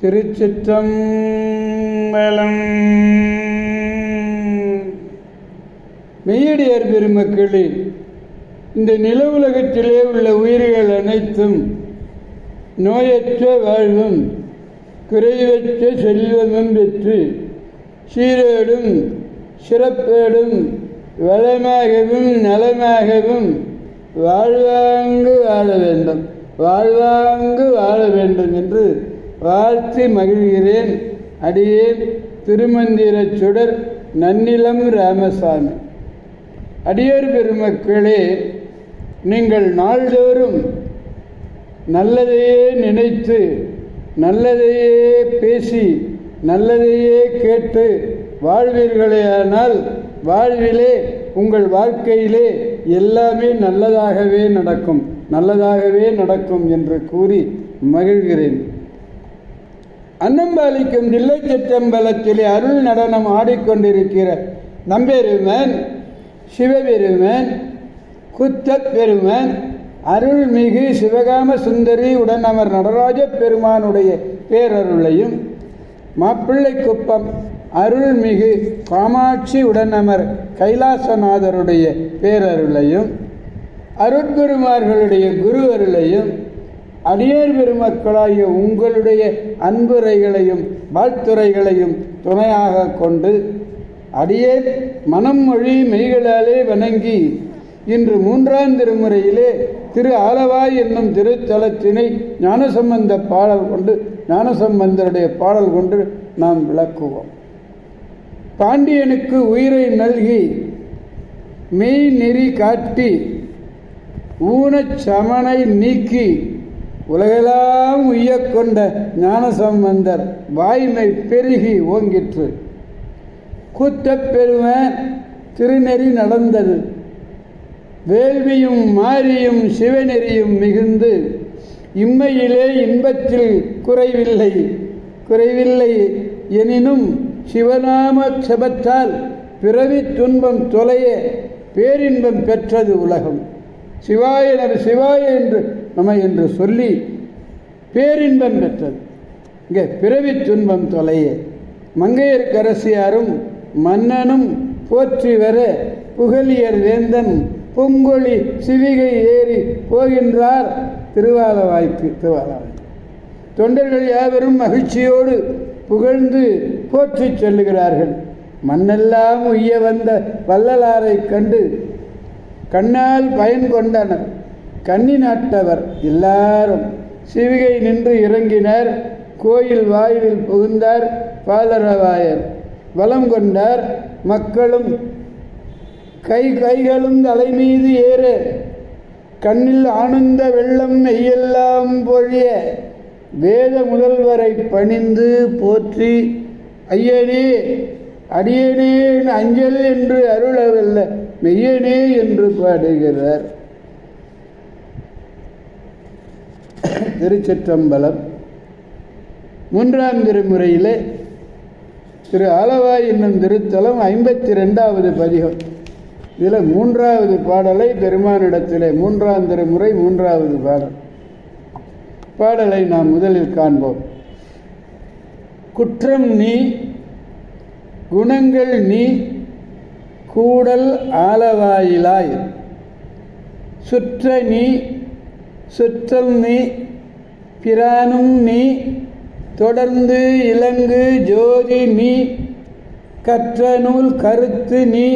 திருச்சிற்றம்பலம். மெய்யடியார் பெருமக்களே, இந்த நில உலகத்திலே உள்ள உயிர்கள் அனைத்தும் நோயற்ற வாழ்வும் குறைவற்ற செல்வமும் பெற்று சீரோடும் சிறப்போடும் வளமாகவும் நலமாகவும் வாழ்வாங்கு வாழ வேண்டும் என்று வாழ்த்தி மகிழ்கிறேன். அடியேன் திருமந்திர சுடர் நன்னிலம் ராமசாமி. அடியார் பெருமக்களே, நீங்கள் நாள்தோறும் நல்லதையே நினைத்து நல்லதையே பேசி நல்லதையே கேட்டு வாழ்வீர்களேயானால் வாழ்விலே உங்கள் வாழ்க்கையிலே எல்லாமே நல்லதாகவே நடக்கும் என்று கூறி மகிழ்கிறேன். அன்னம்பாலிக்கும் தில்லை சிற்றம்பலத்திலே அருள் நடனம் ஆடிக்கொண்டிருக்கிற நம்பெருமான் சிவபெருமான் குத்தப்பெருமான் அருள்மிகு சிவகாம சுந்தரி உடனமர் நடராஜ பெருமானுடைய பேரருளையும், மாப்பிள்ளை குப்பம் அருள்மிகு காமாட்சி உடனமர் கைலாசநாதருடைய பேரருளையும், அருட்குருமார்களுடைய குரு அருளையும், அடியார் பெருமக்களாகிய உங்களுடைய அன்புரைகளையும் வாழ்த்துரைகளையும் துணையாக கொண்டு அடியேன் மனம் மொழி மெய்களாலே வணங்கி இன்று 3ஆம் திருமுறையிலே திரு ஆலவாய் என்னும் திருத்தலத்தினை ஞானசம்பந்தருடைய பாடல் கொண்டு நாம் விளக்குவோம். பாண்டியனுக்கு உயிரை நல்கி மெய் நெறி காட்டி ஊனச் சமனை நீக்கி உலகெல்லாம் உய்யக்கொண்ட ஞானசம்பந்தர் வாய்மை பெருகி ஓங்கிற்று. கூத்தப்பெருமான் திருநெறி நடந்தது. வேள்வியும் மாரியும் சிவநெறியும் மிகுந்து இம்மையிலே இன்பத்தில் குறைவில்லை எனினும் சிவநாம செபத்தால் பிறவி துன்பம் தொலைய பேரின்பம் பெற்றது உலகம். சிவாய என்று சொல்லி பேரின்பம் பெற்றது. இங்கே பிறவி துன்பம் தொலைய மங்கையர்க்கரசியாரும் மன்னனும் போற்றி வர புகழியர் வேந்தன் பொங்கொழி சிவிகை ஏறி போகின்றார் திருவாலவாய்க்கு. தொண்டர்கள் யாவரும் மகிழ்ச்சியோடு புகழ்ந்து போற்றி செல்லுகிறார்கள். மண்ணெல்லாம் உய்ய வந்த வள்ளலாரை கண்டு கண்ணால் பயன் கொண்டனர். கன்னி நாட்டவர் எல்லாரும் சிவிகை நின்று இறங்கினர். கோயில் வாயிலில் புகுந்தார் பாலரவாயர். வலம் கொண்டார். மக்களும் கைகளும் தலைமீது ஏற கண்ணில் ஆனந்த வெள்ளம் மெய்யெல்லாம் பொழிய வேத முதல்வரை பணிந்து போற்றி ஐயனே அடியனே அஞ்சல் என்று அருளவல்ல மெய்யனே என்று பாடுகிறார். திருச்சிற்றம்பலம். 3ஆம் திருமுறையிலே திரு ஆலவாய் என்னும் திருத்தலம் 52வது பதிகம். இதில் 3வது பாடலை பெருமானிடத்திலே 3ஆம் திருமுறை 3வது பாடலை நாம் முதலில் காண்போம். குற்றம் நீ குணங்கள் நீ கூடல் ஆலவாயிலாய் சுற்ற நீ சுற்றம் நீ பிரானும் நீ தொடர்ந்து இலங்கு ஜோதி நீ கற்ற நூல் கருத்து நீ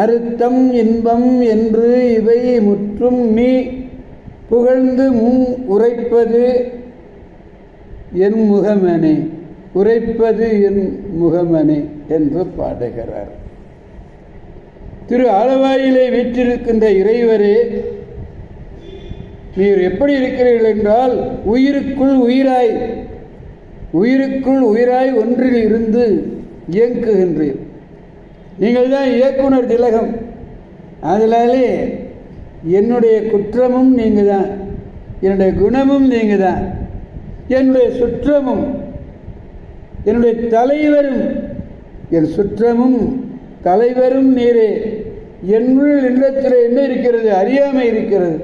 அறுத்தம் இன்பம் என்று இவை முற்றும் நீ புகழ்ந்து உரைப்பது என் முகமனே என்று பாடுகிறார். திரு ஆலவாயிலே வீற்றிருக்கின்ற இறைவரே, நீர் எப்படி இருக்கிறீர்கள் என்றால் உயிருக்குள் உயிராய் ஒன்றில் இருந்து இயக்குகின்றீர். நீங்கள் தான் இயக்குனர் திலகம். அதனாலே என்னுடைய குற்றமும் நீங்கள் தான், என்னுடைய குணமும் நீங்கள் தான், என்னுடைய சுற்றமும் என்னுடைய தலைவரும் என் சுற்றமும் தலைவரும் நீரே. என்னுள் இல்லத்தில் என்ன இருக்கிறது? அறியாமை இருக்கிறது.